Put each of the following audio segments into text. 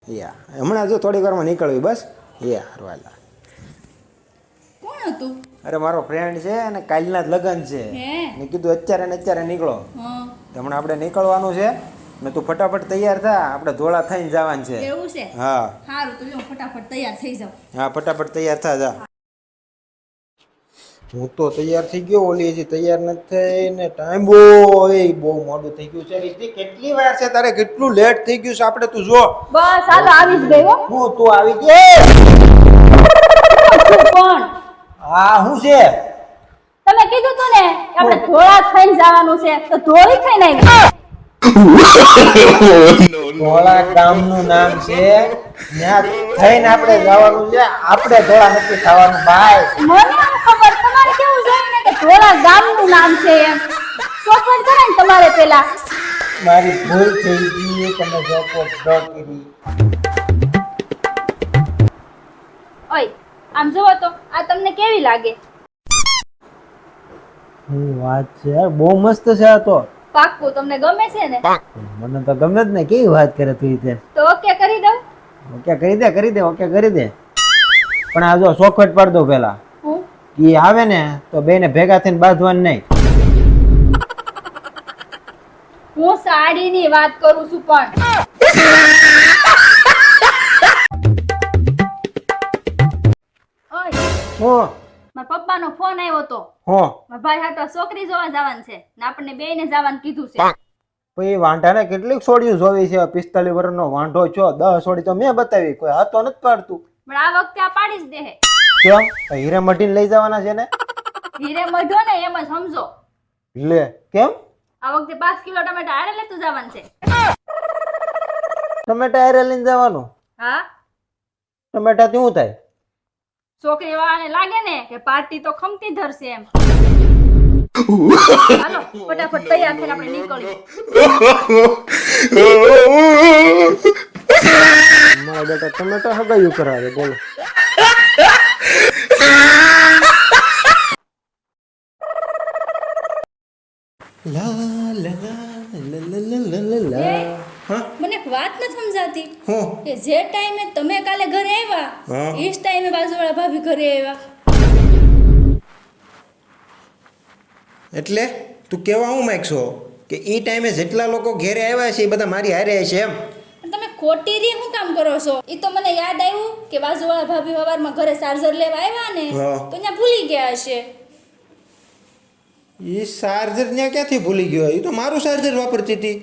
યા હમણાં જો થોડીક વારમાં નીકળવી બસ. યા હારવાલા. કોણ હતું? અરે મારો ફ્રેન્ડ છે અને કાલના જ લગ્ન છે. મેં કીધું અત્યારે ને અત્યારે નીકળો. હમણાં આપણે નીકળવાનું છે ને તું ફટાફટ તૈયાર થા, આપણે ધોળા થઈને જવાનું છે. એવું છે? હા સારું તો હું ફટાફટ તૈયાર થઈ જાઉં. હા ફટાફટ તૈયાર થા જા. હું તો તૈયાર થઈ ગયો, ઓલી હજી તૈયાર નથી થઈ ને ટાઈમ બહુ મોડું થઈ ગયું છે. રીતિ કેટલી વાર છે તારે, કેટલું લેટ થઈ ગયું છે આપણે, તું જો. બસ હાલો આવી જ ગઈ હો. હું તું આવી ગઈ? કોણ? હા શું છે? તમે કીધું તું ને કે આપણે ધોળા થઈને જવાનું છે તો ધોળી થઈને આવી. ધોળા ગામનું નામ છે, ત્યાં થઈને આપણે જવાનું છે. આપણે ધોળા નથી થવાનું ભાઈ. મને આમ ખબર, તમારે કેવું જોઈએ ને કે ધોળા ગામનું નામ છે એમ. ચોખવટ કરે ને તમારે પેલા. મારી ભૂલ થઈ ગઈ, તમે ચોખવટ ન કરી. ઓય આમ જોવો તો આ તમને કેવી લાગે? શું વાત છે યાર, બહુ મસ્ત છે આ તો. પાક્કું તમને ગમે છે ને? મને તો ગમે જ ને. કેવી વાત કરે તું તે. તો ઓકે કરી દઉં? ઓકે કરી દે, કરી દે, ઓકે કરી દે. પણ આ જો ચોખવટ પાડ દો પેલા. હું ઈ આવે ને તો બેને ભેગા થઈને બાંધવાનું નહીં. હું સાડીની વાત કરું છું પણ. ઓય હો મારા પપ્પાનો ફોન આવ્યો તો. હો મારા ભાઈ હાટો છોકરી જોવા જવાનું છે ને આપણને બેયને જવાનું કીધું છે. પછી વાંઢાને કેટલીક સોડિયું જોવી છે? 45 વર્ષનો વાંઢો છો, 10 સોડી તો મેં બતાવી, કોઈ હાથો નથી પાડતું. પણ આ વખતે આ પાડી જ દે. કેમ? હીરે મઢીને લઈ જવાના છે ને? હીરે મઢો ને એમ જ સમજો. લે કેમ? આ વખતે 5 કિલો ટમેટા આડે લેતું જવાનું છે. ટમેટા હારે લઈને જવાનું? હા ટમેટા શું થાય? છોકરી વાળાને લાગે ને કે પાર્ટી તો ખમતી ધરશે એમ. હાલો ફટાફટ તૈયાર થઈને આપણે નીકળીએ. મારા બેટા ટમેટા હગાયું કરાવે, બોલો. લા લા લા લા લા લા. હા મને એક વાત ન સમજાતી હું કે જે ટાઈમે તમે કાલે ઘરે આવ્યા એ જ ટાઈમે બાજુવાળા ભાભી ઘરે આવ્યા. એટલે તું કેવા હું માંગશો કે એ ટાઈમે જેટલા લોકો ઘેરે આવ્યા છે એ બધા મારી હારે છે એમ? પણ તમે ખોટી રી શું કામ કરો છો? એ તો મને યાદ આવ્યું કે બાજુવાળા ભાભી સવારમાં ઘરે ચાર્જર લેવા આવ્યા ને હા. તો ત્યાં ભૂલી ગયા હશે. એ ચાર્જર ત્યાં ક્યાંથી ભૂલી ગયો? એ તો મારું ચાર્જર વાપરતી હતી.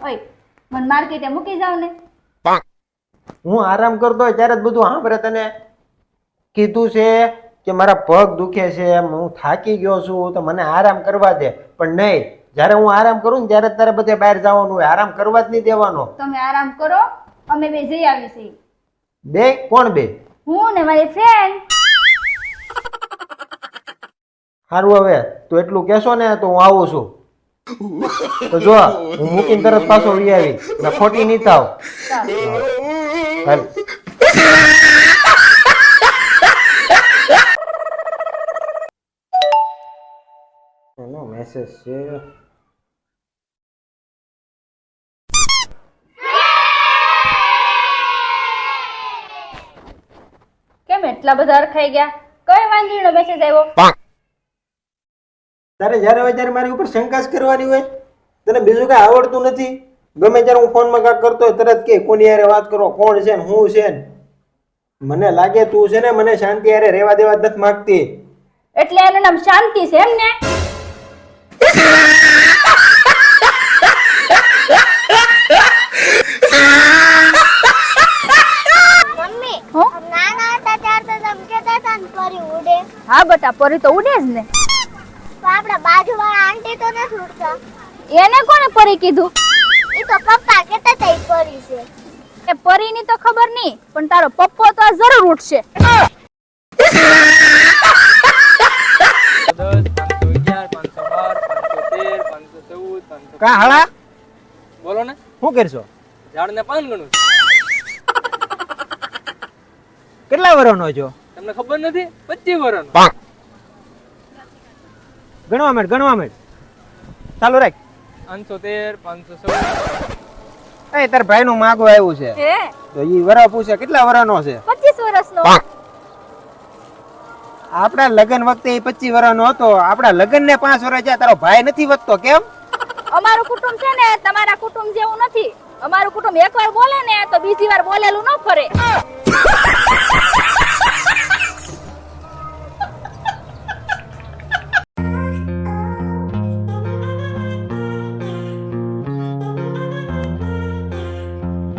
ઓય મને માર્કેટે મૂકી જાવ ને. હું આરામ કરતો હોય ત્યારે જ બધું સાંભળે. તને કીધું છે કે મારા પગ દુખે છે, હું થાકી ગયો છું, તો મને આરામ કરવા દે. પણ નહીં, જ્યારે હું આરામ કરું ને ત્યારે જ તારે બધે બહાર જવાનું હોય. આરામ કરવા જ નહીં દેવાનો. તમે આરામ કરો, અમે બે જઈ આવીશું. બે? કોણ બે? હું ને મારી ફ્રેન્ડ. સારું હવે તું એટલું કહેશો ને તો હું આવું છું. તો જો હું મૂકીને તરત પાછો વી આવી ને ખોટી નહીં થાવ. હાલ. એનો મેસેજ છે. કેમ એટલા બધા અરખાઈ ગયા? કઈ વાંદરીનો મેસેજ આવ્યો? તારે જ્યારે હોય ત્યારે મારી ઉપર શંકા જ કરવાની હોય? તને બીજું કઈ આવડતું નથી? ગમે ત્યારે હું ફોનમાં કાંક કરતો હોય તરત કે કોની હારે વાત કરો, કોણ છે ને હું છે ને. મને લાગે તું છે ને મને શાંતિ હારે રહેવા દેવા જ નથી માંગતી. એટલે એનું નામ શાંતિ છે એમ ને? મમ્મી નાના હતા ત્યારે તો તમે કહેતા હતા ને પરી ઉડે. હા બટા, પરી તો ઉડે જ ને. તો આપણા બાજુવાળા આંટી તો નથી ઉડતા. એને કોણે પરી કીધું? એ તો પપ્પા કહેતા હતા ઈ પરી છે. એ પરીની તો ખબર નહીં, પણ તારો પપ્પો તો આ જરૂર ઉઠશે. 511, 512, 513, 514, 515. કા હાલા બોલો ને. શું કરશો? ઝાડને પાન ગણું છું. કેટલા વર્ષનો છો? તમને ખબર નથી? 25 વર્ષનો. ગણવા માંડ, ગણવા માંડ. ચાલુ રાખ. 513, 516. એ તાર ભાઈ નું માગો આવ્યું છે હે તો ઈ વરા પૂછે કેટલા વરાનો છે 25 વર્ષનો આપણા લગ્ન વખતે એ 25 વર્ષનો હતો. આપણા લગ્ન ને 5 વર્ષ થયા, તારો ભાઈ નથી વધતો કેમ? અમારું કુટુંબ છે ને તમારા કુટુંબ જેવું નથી. અમારું કુટુંબ એકવાર બોલે ને તો બીજી વાર બોલેલું ન ફરે.